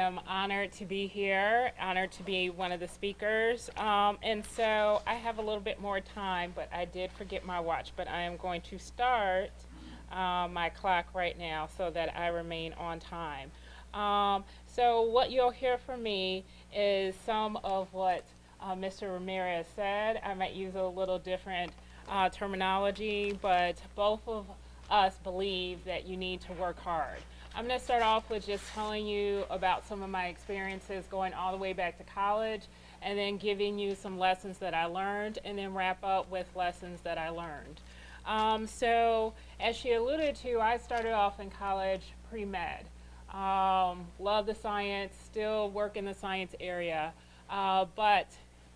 am honored to be here, honored to be one of the speakers. And so I have a little bit more time, but I did forget my watch. But I am going to start my clock right now so that I remain on time. So what you'll hear from me is some of what Mr. Ramirez said. I might use a little different terminology, but both of us believe that you need to work hard. I'm going to start off with just telling you about some of my experiences going all the way back to college, and then giving you some lessons that I learned, and then wrap up with lessons that I learned. So as she alluded to, I started off in college pre-med. Love the science, still work in the science area, but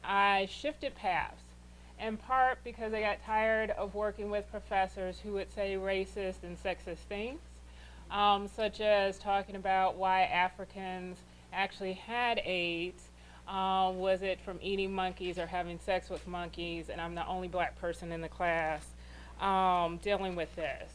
I shifted paths, in part because I got tired of working with professors who would say racist and sexist things, such as talking about why Africans actually had AIDS. Was it from eating monkeys or having sex with monkeys? And I'm the only black person in the class dealing with this.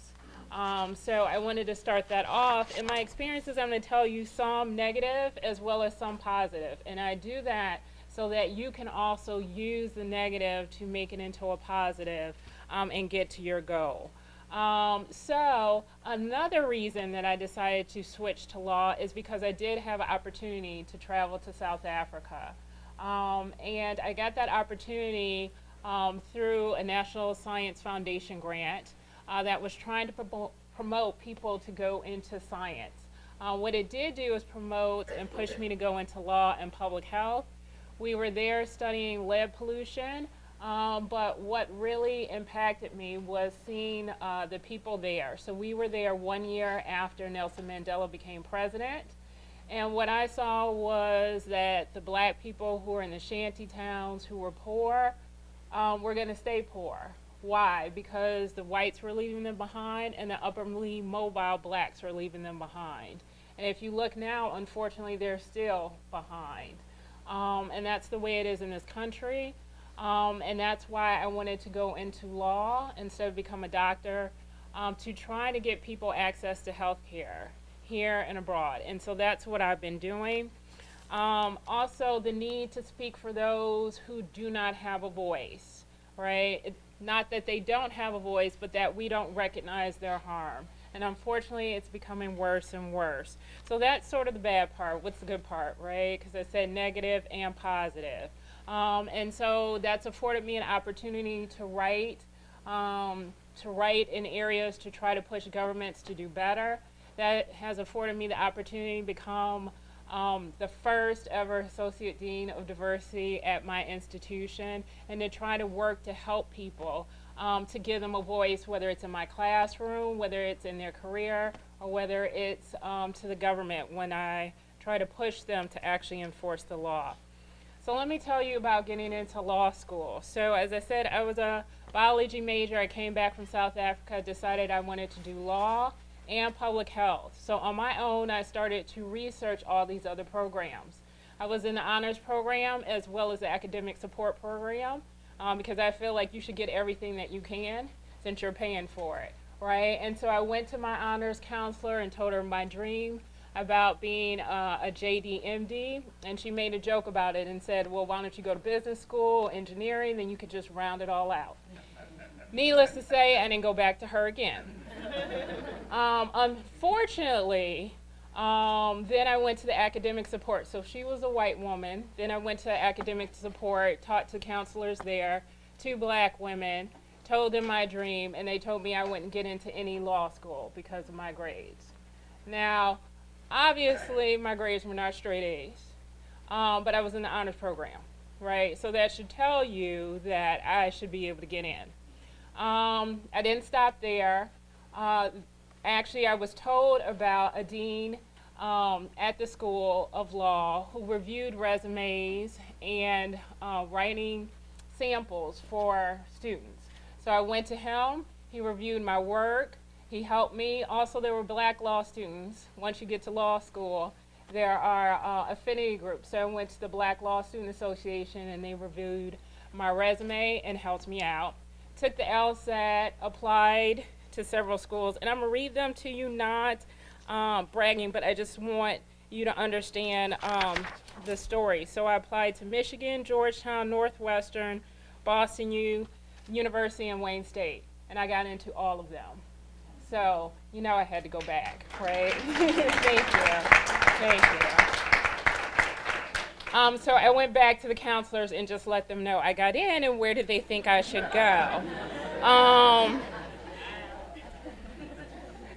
So I wanted to start that off. In my experiences, I'm going to tell you some negative as well as some positive. And I do that so that you can also use the negative to make it into a positive and get to your goal. So another reason that I decided to switch to law is because I did have an opportunity to travel to South Africa. And I got that opportunity through a National Science Foundation grant that was trying to promote people to go into science. What it did do is promote and push me to go into law and public health. We were there studying lead pollution. But what really impacted me was seeing the people there. So we were there 1 year after Nelson Mandela became president. And what I saw was that the black people who were in the shanty towns who were poor were going to stay poor. Why? Because the whites were leaving them behind and the upperly mobile blacks were leaving them behind. And if you look now, unfortunately, they're still behind. And that's the way it is in this country. And that's why I wanted to go into law instead of become a doctor, to try to get people access to health care here and abroad. And so that's what I've been doing. Also, the need to speak for those who do not have a voice, right? Not that they don't have a voice, but that we don't recognize their harm. And unfortunately, it's becoming worse and worse. So that's sort of the bad part. What's the good part, right? Because I said negative and positive. And so that's afforded me an opportunity to write in areas to try to push governments to do better. That has afforded me the opportunity to become the first ever Associate Dean of Diversity at my institution, and to try to work to help people, to give them a voice, whether it's in my classroom, whether it's in their career, or whether it's to the government when I try to push them to actually enforce the law. So let me tell you about getting into law school. So as I said, I was a biology major. I came back from South Africa, decided I wanted to do law and public health. So on my own, I started to research all these other programs. I was in the honors program as well as the academic support program, because I feel like you should get everything that you can since you're paying for it, right? And so I went to my honors counselor and told her my dream about being a JD MD, and she made a joke about it and said, well, why don't you go to business school, engineering, then you could just round it all out. Needless to say, I didn't go back to her again. Unfortunately, then I went to the academic support. So she was a white woman. Then I went to academic support, talked to counselors there, 2 black women, told them my dream, and they told me I wouldn't get into any law school because of my grades. Now, obviously, my grades were not straight A's, but I was in the honors program, right? So that should tell you that I should be able to get in. I didn't stop there. Actually, I was told about a dean at the School of Law who reviewed resumes and writing samples for students. So I went to him. He reviewed my work. He helped me. Also, there were black law students. Once you get to law school, there are affinity groups. So I went to the Black Law Student Association, and they reviewed my resume and helped me out. Took the LSAT, applied to several schools, and I'm going to read them to you, not bragging, but I just want you to understand the story. So I applied to Michigan, Georgetown, Northwestern, Boston University, and Wayne State, and I got into all of them. So, I had to go back, right? Thank you. So I went back to the counselors and just let them know I got in and where did they think I should go.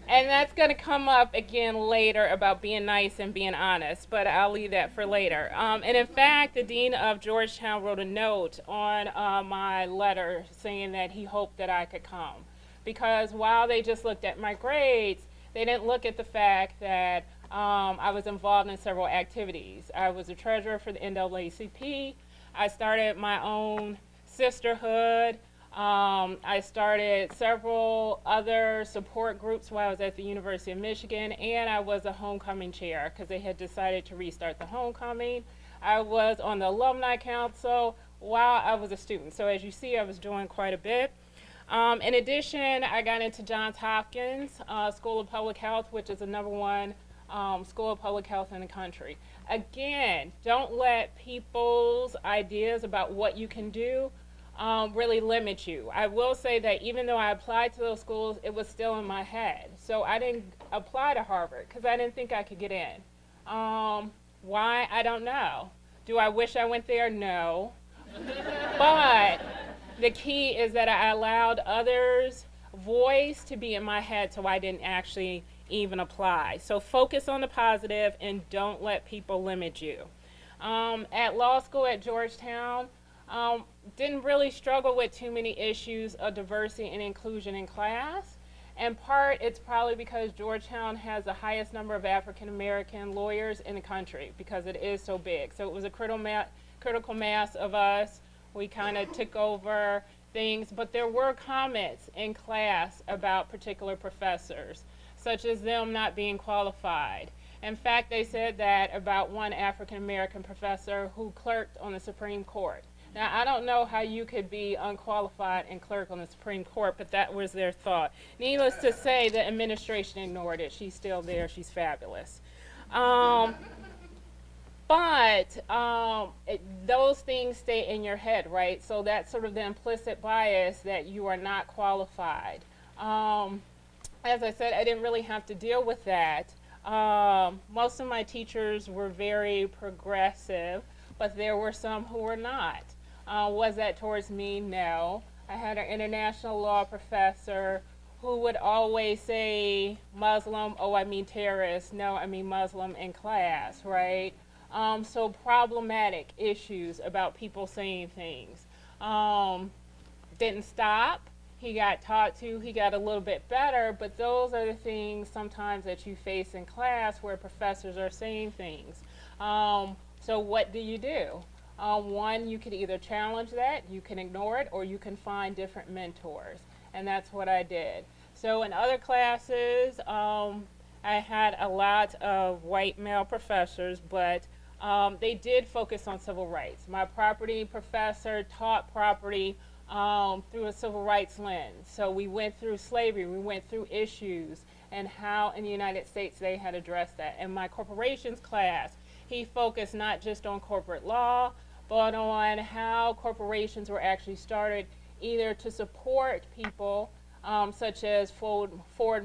And that's going to come up again later about being nice and being honest, but I'll leave that for later. And in fact, the dean of Georgetown wrote a note on my letter saying that he hoped that I could come. Because while they just looked at my grades, they didn't look at the fact that I was involved in several activities. I was a treasurer for the NAACP. I started my own sisterhood. I started several other support groups while I was at the University of Michigan, and I was a homecoming chair because they had decided to restart the homecoming. I was on the alumni council while I was a student. So as you see, I was doing quite a bit. In addition, I got into Johns Hopkins School of Public Health, which is the #1 school of public health in the country. Again, don't let people's ideas about what you can do really limit you. I will say that even though I applied to those schools, it was still in my head. So I didn't apply to Harvard because I didn't think I could get in. Why? I don't know. Do I wish I went there? No. But the key is that I allowed others' voice to be in my head so I didn't actually even apply. So focus on the positive and don't let people limit you. At law school at Georgetown, didn't really struggle with too many issues of diversity and inclusion in class. In part, it's probably because Georgetown has the highest number of African American lawyers in the country because it is so big. So it was a critical mass of us. We kind of took over things, but there were comments in class about particular professors, such as them not being qualified. In fact, they said that about one African American professor who clerked on the Supreme Court. Now, I don't know how you could be unqualified and clerk on the Supreme Court, but that was their thought. Needless to say, the administration ignored it. She's still there. She's fabulous. Those things stay in your head, right? So that's sort of the implicit bias that you are not qualified. As I said, I didn't really have to deal with that. Most of my teachers were very progressive, but there were some who were not. Was that towards me? No. I had an international law professor who would always say Muslim, oh, I mean terrorist, no, I mean Muslim in class, right? So problematic issues about people saying things. Didn't stop. He got taught to, he got a little bit better, but those are the things sometimes that you face in class where professors are saying things. So what do? One, you could either challenge that, you can ignore it, or you can find different mentors. And that's what I did. So in other classes, I had a lot of white male professors, but they did focus on civil rights. My property professor taught property through a civil rights lens. So we went through slavery, we went through issues, and how in the United States they had addressed that. In my corporations class, he focused not just on corporate law, but on how corporations were actually started either to support people, such as Ford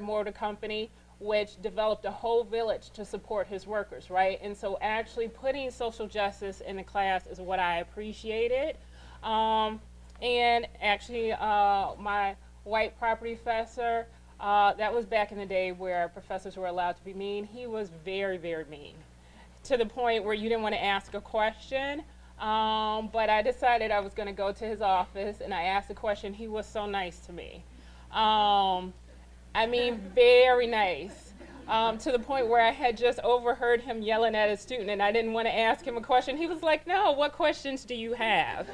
Motor Company, which developed a whole village to support his workers, right? And so actually putting social justice in the class is what I appreciated. And actually, my white property professor, that was back in the day where professors were allowed to be mean. He was very, very mean, to the point where you didn't want to ask a question. But I decided I was going to go to his office, and I asked a question. He was so nice to me. I mean, very nice. To the point where I had just overheard him yelling at a student, and I didn't want to ask him a question. He was like, no, what questions do you have?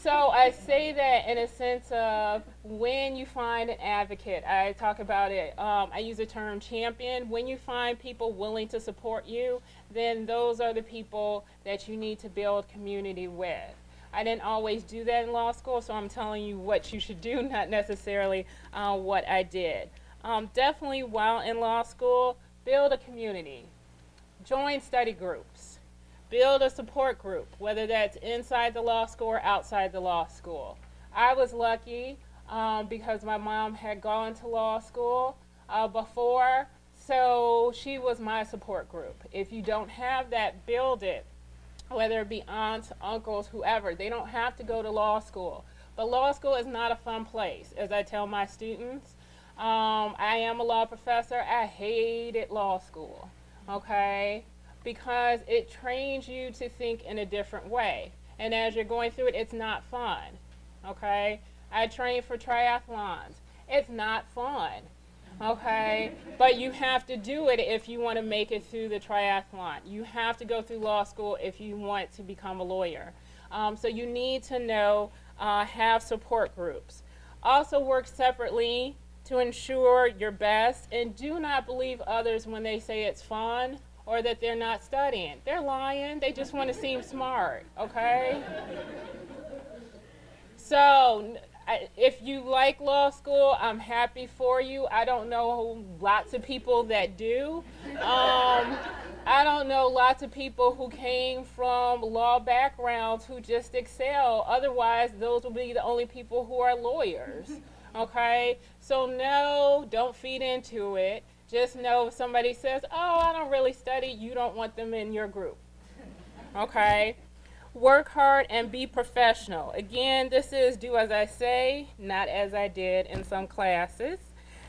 So I say that in a sense of when you find an advocate, I talk about it, I use the term champion. When you find people willing to support you, then those are the people that you need to build community with. I didn't always do that in law school, so I'm telling you what you should do, not necessarily what I did. Definitely while in law school, build a community, join study groups, build a support group, whether that's inside the law school or outside the law school. I was lucky because my mom had gone to law school before, so she was my support group. If you don't have that, build it, whether it be aunts, uncles, whoever. They don't have to go to law school. But law school is not a fun place, as I tell my students. I am a law professor. I hated law school, okay? Because it trains you to think in a different way. And as you're going through it, it's not fun, okay? I trained for triathlons. It's not fun, okay? But you have to do it if you want to make it through the triathlon. You have to go through law school if you want to become a lawyer. So you need to know, have support groups. Also work separately to ensure your best, and do not believe others when they say it's fun or that they're not studying. They're lying. They just want to seem smart, okay? So if you like law school, I'm happy for you. I don't know lots of people that do. I don't know lots of people who came from law backgrounds who just excel. Otherwise, those will be the only people who are lawyers, okay? So no, don't feed into it. Just know if somebody says, oh, I don't really study, you don't want them in your group, okay? Work hard and be professional. Again, this is do as I say, not as I did in some classes.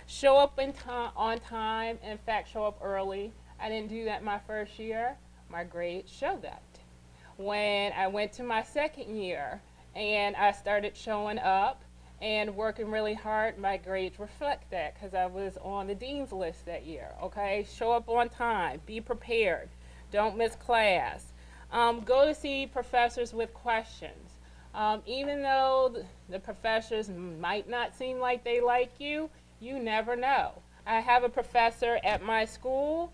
Show up on time. In fact, show up early. I didn't do that my first year. My grades show that. When I went to my second year and I started showing up and working really hard, my grades reflect that because I was on the dean's list that year, okay? Show up on time. Be prepared. Don't miss class. Go to see professors with questions. Even though the professors might not seem like they like you, you never know. I have a professor at my school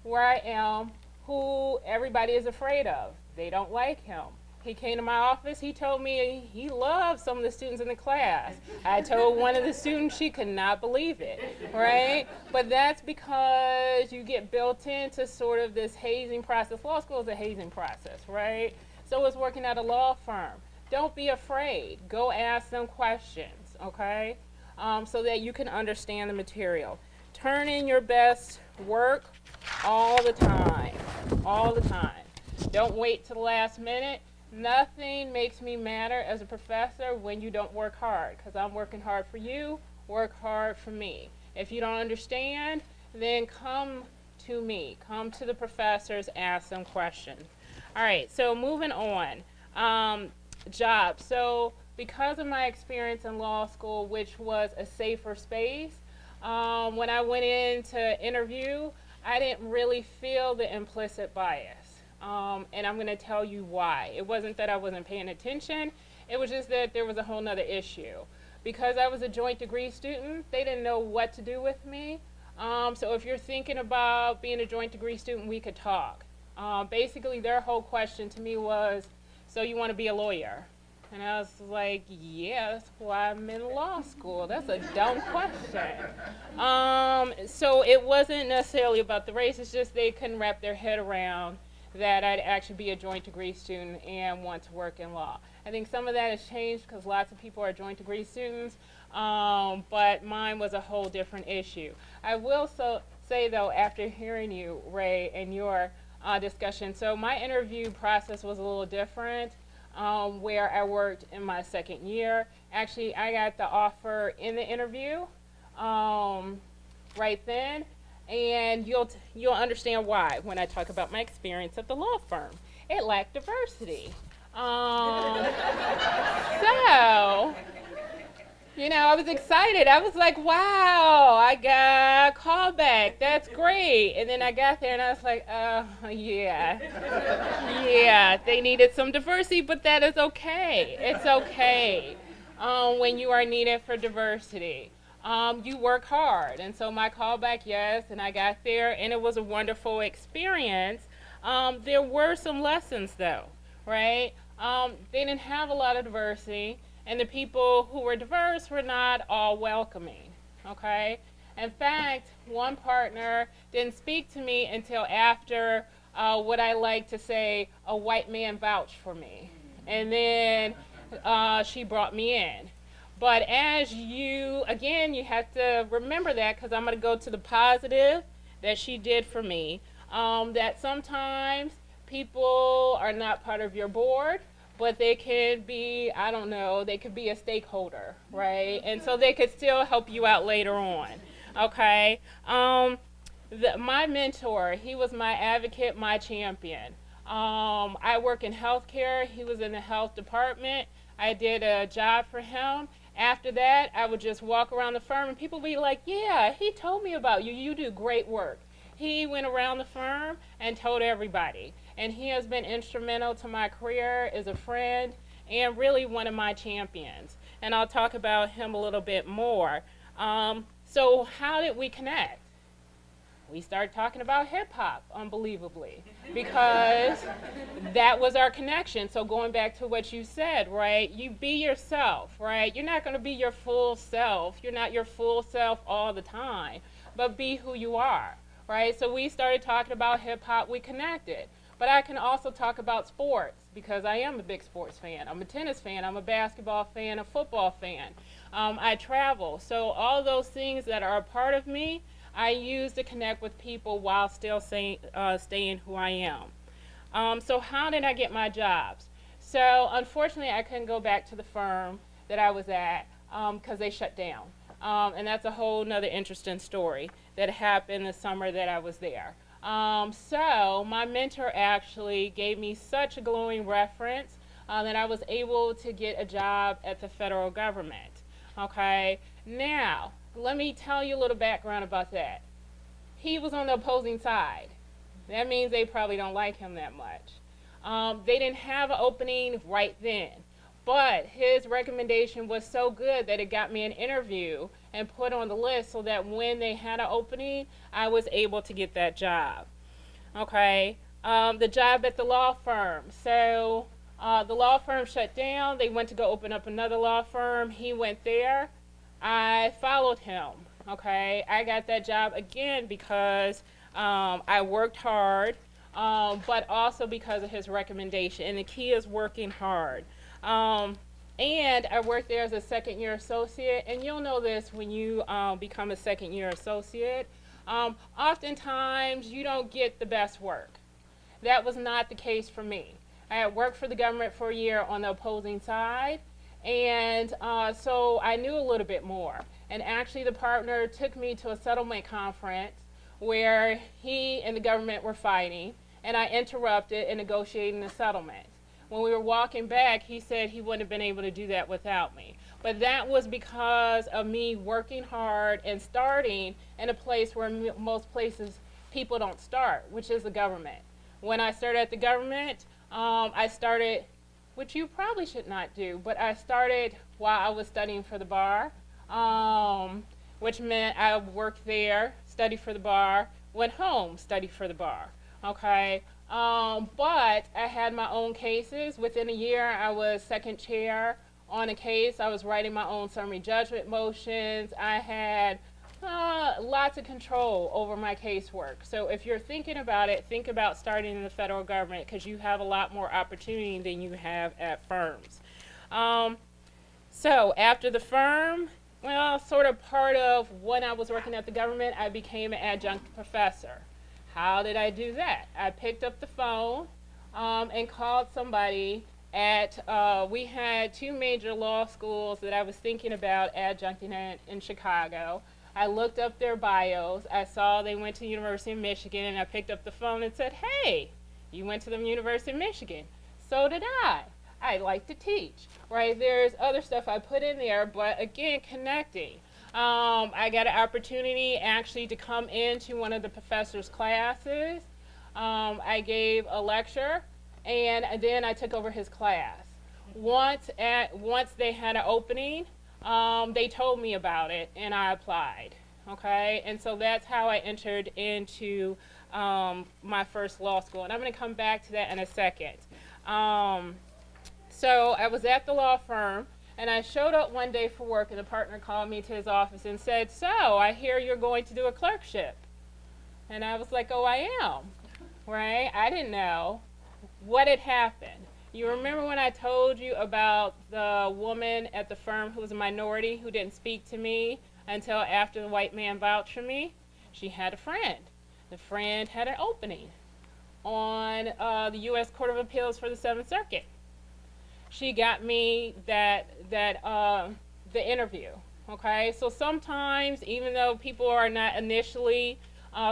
where I am who everybody is afraid of. They don't like him. He came to my office, he told me he loves some of the students in the class. I told one of the students she could not believe it, right? But that's because you get built into sort of this hazing process. Law school is a hazing process, right? So is working at a law firm. Don't be afraid. Go ask them questions, okay? So that you can understand the material. Turn in your best work all the time, all the time. Don't wait till the last minute. Nothing makes me madder as a professor when you don't work hard, because I'm working hard for you, work hard for me. If you don't understand, then come to me. Come to the professors, ask them questions. All right, so moving on. Jobs. So because of my experience in law school, which was a safer space, when I went in to interview, I didn't really feel the implicit bias. And I'm going to tell you why. It wasn't that I wasn't paying attention. It was just that there was a whole nother issue. Because I was a joint degree student, they didn't know what to do with me. So if you're thinking about being a joint degree student, we could talk. Basically, their whole question to me was, so you want to be a lawyer? And I was like, yeah, that's why I'm in law school. That's a dumb question. So it wasn't necessarily about the race. It's just they couldn't wrap their head around that I'd actually be a joint degree student and want to work in law. I think some of that has changed because lots of people are joint degree students, but mine was a whole different issue. I will say, though, after hearing you, Ray, and your discussion, so my interview process was a little different, where I worked in my second year. Actually, I got the offer in the interview right then. And you'll understand why when I talk about my experience at the law firm. It lacked diversity. So, I was excited. I was like, wow, I got a call back. That's great. And then I got there and I was like, yeah, they needed some diversity, but that is okay. It's okay when you are needed for diversity. You work hard. And so my callback, yes, and I got there, and it was a wonderful experience. There were some lessons, though, right? They didn't have a lot of diversity, and the people who were diverse were not all welcoming, okay? In fact, one partner didn't speak to me until after what I like to say, a white man vouched for me. And then she brought me in. But as you, again, you have to remember that, because I'm going to go to the positive that she did for me, that sometimes people are not part of your board, but they can be, I don't know, they could be a stakeholder, right? And so they could still help you out later on, okay? My mentor, he was my advocate, my champion. I work in healthcare. He was in the health department. I did a job for him. After that, I would just walk around the firm and people would be like, yeah, he told me about you. You do great work. He went around the firm and told everybody. And he has been instrumental to my career as a friend and really one of my champions. And I'll talk about him a little bit more. So how did we connect? We started talking about hip hop, unbelievably, because that was our connection. So going back to what you said, right? You be yourself, right? You're not going to be your full self. You're not your full self all the time, but be who you are, right? So we started talking about hip hop. We connected. But I can also talk about sports, because I am a big sports fan. I'm a tennis fan. I'm a basketball fan, a football fan. I travel. So all those things that are a part of me, I use to connect with people while still staying who I am. So how did I get my jobs? So unfortunately, I couldn't go back to the firm that I was at because they shut down. And that's a whole nother interesting story that happened the summer that I was there. So my mentor actually gave me such a glowing reference that I was able to get a job at the federal government. Okay, now let me tell you a little background about that. He was on the opposing side. That means they probably don't like him that much. They didn't have an opening right then, but his recommendation was so good that it got me an interview and put on the list so that when they had an opening, I was able to get that job. Okay, the job at the law firm. So the law firm shut down. They went to go open up another law firm. He went there. I followed him, okay? I got that job again because I worked hard, but also because of his recommendation. And the key is working hard. And I worked there as a second-year associate, and you'll know this when you become a second-year associate. Oftentimes, you don't get the best work. That was not the case for me. I had worked for the government for a year on the opposing side, and so I knew a little bit more. And actually the partner took me to a settlement conference where he and the government were fighting, and I interrupted in negotiating the settlement. When we were walking back, he said he wouldn't have been able to do that without me. But that was because of me working hard and starting in a place where most places people don't start, which is the government. When I started at the government, I started, which you probably should not do, but I started while I was studying for the bar, which meant I worked there, studied for the bar, went home, studied for the bar, okay? But I had my own cases. Within a year, I was second chair on a case. I was writing my own summary judgment motions. I had lots of control over my casework. So if you're thinking about it, think about starting in the federal government, because you have a lot more opportunity than you have at firms. So after the firm, well, sort of part of when I was working at the government, I became an adjunct professor. How did I do that? I picked up the phone and called somebody at, we had two major law schools that I was thinking about adjuncting in Chicago. I looked up their bios. I saw they went to the University of Michigan, and I picked up the phone and said, hey, you went to the University of Michigan. So did I. I like to teach, right? There's other stuff I put in there, but again, connecting. I got an opportunity actually to come into one of the professor's classes. I gave a lecture, and then I took over his class. Once they had an opening, they told me about it, and I applied, okay? And so that's how I entered into my first law school, and I'm going to come back to that in a second. So I was at the law firm. And I showed up one day for work, and the partner called me to his office and said, "So, I hear you're going to do a clerkship." And I was like, "Oh, I am," right? I didn't know what had happened. You remember when I told you about the woman at the firm who was a minority who didn't speak to me until after the white man vouched for me? She had a friend. The friend had an opening on the U.S. Court of Appeals for the Seventh Circuit. She got me the interview. Okay, so sometimes, even though people are not initially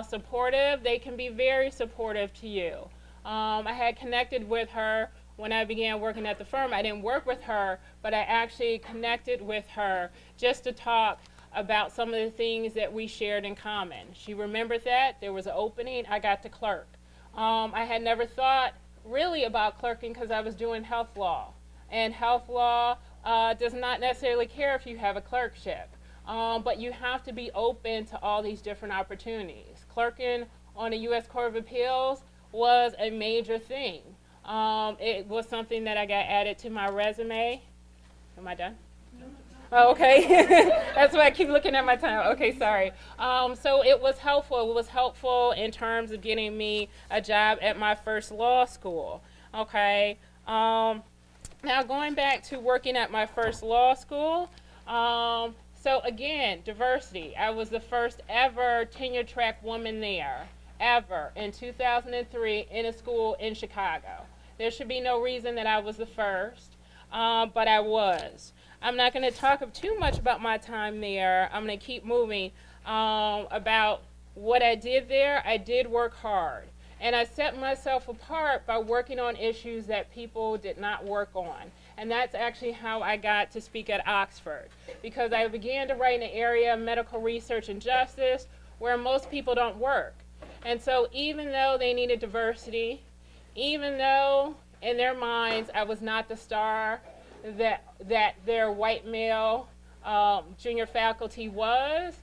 supportive, they can be very supportive to you. I had connected with her when I began working at the firm. I didn't work with her, but I actually connected with her just to talk about some of the things that we shared in common. She remembered that. There was an opening. I got to clerk. I had never thought really about clerking because I was doing health law. And health law does not necessarily care if you have a clerkship. But you have to be open to all these different opportunities. Clerking on a U.S. Court of Appeals was a major thing. It was something that I got added to my resume. Am I done? Oh, okay. That's why I keep looking at my time. Okay, sorry. So it was helpful. It was helpful in terms of getting me a job at my first law school. Okay. Now going back to working at my first law school. So again, diversity. I was the first ever tenure track woman there, ever, in 2003 in a school in Chicago. There should be no reason that I was the first, but I was. I'm not going to talk too much about my time there. I'm going to keep moving about what I did there. I did work hard, and I set myself apart by working on issues that people did not work on. And that's actually how I got to speak at Oxford, because I began to write in an area of medical research and justice where most people don't work. And so even though they needed diversity, even though in their minds I was not the star that their white male junior faculty was,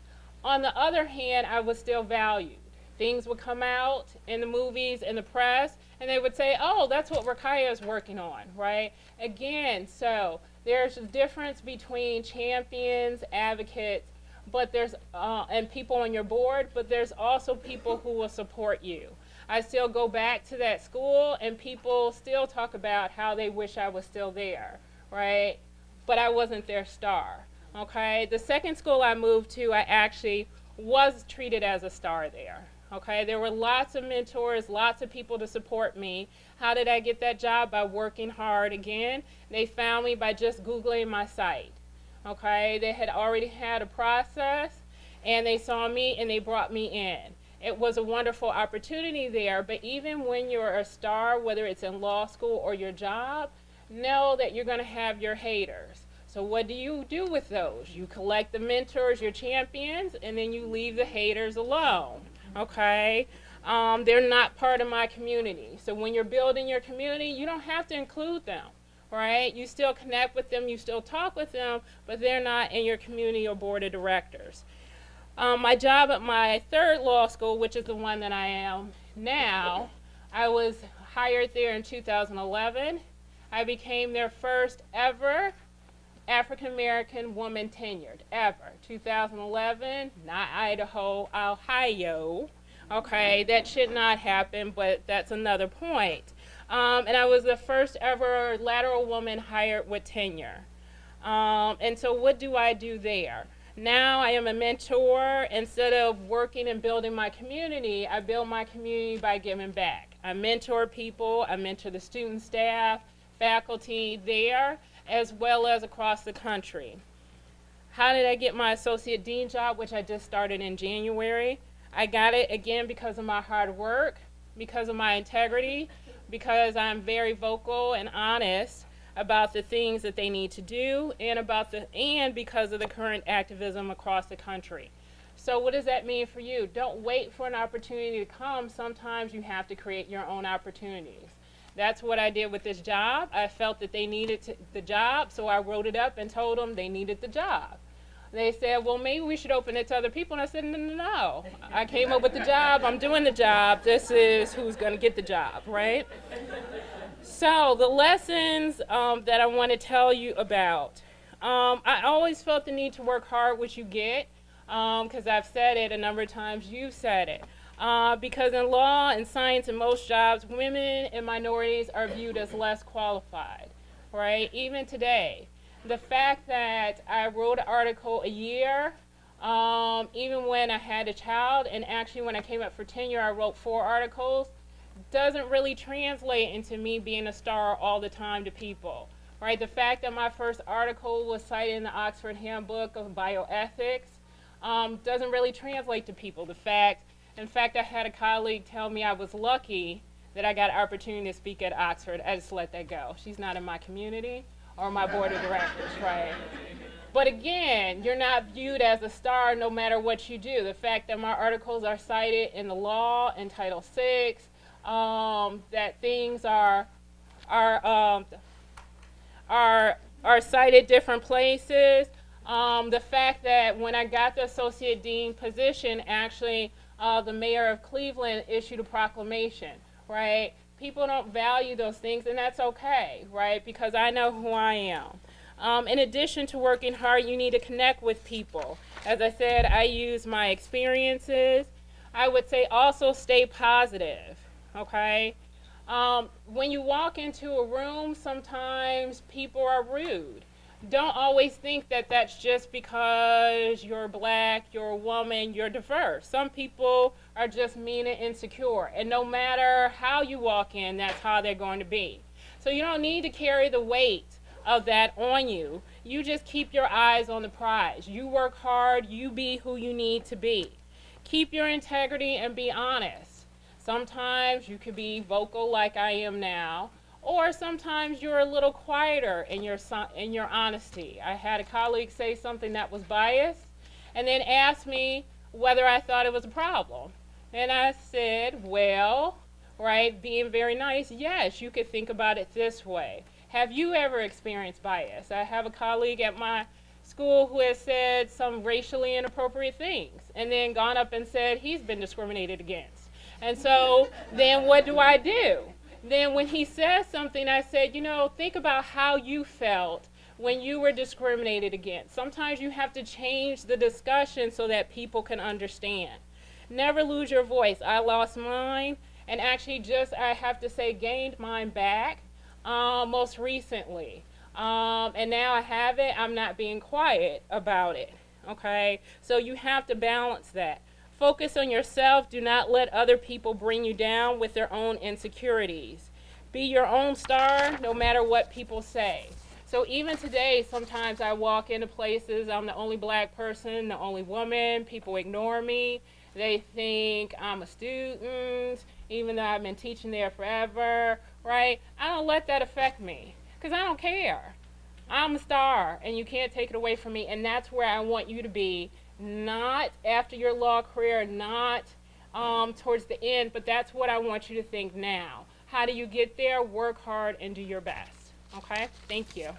on the other hand, I was still valued. Things would come out in the movies, in the press, and they would say, "Oh, that's what Ruqaiijah is working on," right? Again, so there's a difference between champions, advocates, but there's and people on your board, but there's also people who will support you. I still go back to that school, and people still talk about how they wish I was still there, right? But I wasn't their star, okay? The second school I moved to, I actually was treated as a star there, okay? There were lots of mentors, lots of people to support me. How did I get that job? By working hard again. They found me by just Googling my site, okay? They had already had a process, and they saw me, and they brought me in. It was a wonderful opportunity there, but even when you're a star, whether it's in law school or your job, know that you're going to have your haters. So what do you do with those? You collect the mentors, your champions, and then you leave the haters alone, okay? They're not part of my community. So when you're building your community, you don't have to include them, right? You still connect with them, you still talk with them, but they're not in your community or board of directors. My job at my third law school, which is the one that I am now, I was hired there in 2011. I became their first ever African-American woman tenured, ever. 2011, not Idaho, Ohio. Okay, that should not happen, but that's another point. And I was the first ever lateral woman hired with tenure. And so what do I do there? Now I am a mentor. Instead of working and building my community, I build my community by giving back. I mentor people, I mentor the student staff, faculty there, as well as across the country. How did I get my associate dean job, which I just started in January? I got it again because of my hard work, because of my integrity, because I'm very vocal and honest about the things that they need to do, and because of the current activism across the country. So what does that mean for you? Don't wait for an opportunity to come. Sometimes you have to create your own opportunities. That's what I did with this job. I felt that they needed the job, so I wrote it up and told them they needed the job. They said, "Well, maybe we should open it to other people." And I said, no. I came up with the job. I'm doing the job. This is who's going to get the job, right? So the lessons that I want to tell you about. I always felt the need to work hard, which you get, because I've said it a number of times. You've said it. Because in law and science and most jobs, women and minorities are viewed as less qualified, right? Even today, the fact that I wrote an article a year, even when I had a child, and actually when I came up for tenure, I wrote 4 articles, doesn't really translate into me being a star all the time to people, right? The fact that my first article was cited in the Oxford Handbook of Bioethics doesn't really translate to people. In fact, I had a colleague tell me I was lucky that I got an opportunity to speak at Oxford. I just let that go. She's not in my community or my board of directors, right? But again, you're not viewed as a star no matter what you do. The fact that my articles are cited in the law, in Title VI, that things are cited different places. The fact that when I got the associate dean position, actually, the mayor of Cleveland issued a proclamation, right? People don't value those things, and that's okay, right? Because I know who I am. In addition to working hard, you need to connect with people. As I said, I use my experiences. I would say also stay positive, okay? When you walk into a room, sometimes people are rude. Don't always think that that's just because you're black, you're a woman, you're diverse. Some people are just mean and insecure, and no matter how you walk in, that's how they're going to be. So you don't need to carry the weight of that on you. You just keep your eyes on the prize. You work hard, you be who you need to be. Keep your integrity and be honest. Sometimes you could be vocal like I am now, or sometimes you're a little quieter in your honesty. I had a colleague say something that was biased and then asked me whether I thought it was a problem. And I said, well, right, being very nice, yes, you could think about it this way. Have you ever experienced bias? I have a colleague at my school who has said some racially inappropriate things and then gone up and said he's been discriminated against. And so then what do I do? Then when he says something, I said, think about how you felt when you were discriminated against. Sometimes you have to change the discussion so that people can understand. Never lose your voice. I lost mine, and actually I have to say, gained mine back most recently. And now I have it. I'm not being quiet about it, okay? So you have to balance that. Focus on yourself. Do not let other people bring you down with their own insecurities. Be your own star no matter what people say. So even today, sometimes I walk into places, I'm the only black person, the only woman, people ignore me. They think I'm a student, even though I've been teaching there forever, right? I don't let that affect me, because I don't care. I'm a star, and you can't take it away from me, and that's where I want you to be. Not after your law career, not towards the end, but that's what I want you to think now. How do you get there? Work hard and do your best. Okay? Thank you.